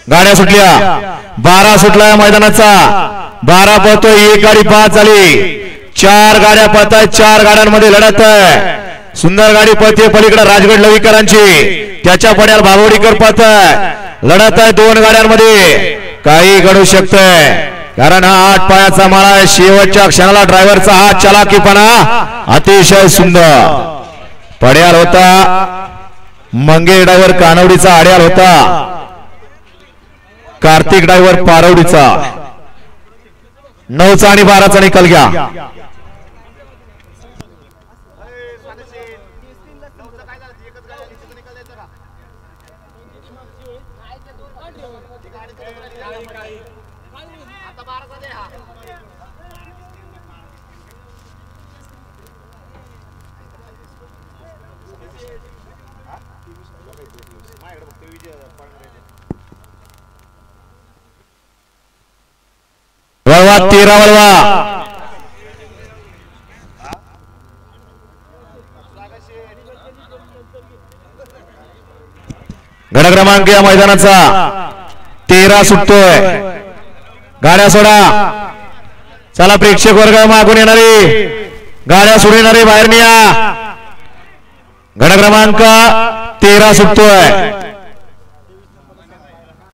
गाड्या सुटल्या 12 सुटला मैदानाचा 12 पळतोय 1 गाडी 5 झाली 4 गाड्या पळतायत 4 गाड्यांमध्ये लढत आहे सुंदर गाडी पळते पलीकडे राजगड लवीकरांची त्याच्या पड्याला भागवडीकर पळताय लढत आहे 2 गाड्यांमध्ये काही घडू शकतंय कारण हा 8 पायाचा माळा आहे शेवटच्या क्षणाला ड्रायव्हरचा हा चलाकीपणा अतिशय सुंदर पड्याल होता मंगे ड्रायव्हर कानवडीचा आड्याल होता कार्तिक ड्रायव्हर पारवडीचा 9चा आणि 12चा निकाल घ्या वळवा 13 वळवा गड क्रमांक या मैदानाचा 13 सुटतोय गाड्या सोडा चला प्रेक्षक वर्ग मागून येणारी गाड्या सोडून येणारी बाहेर निया गड क्रमांक 13 सुटतोय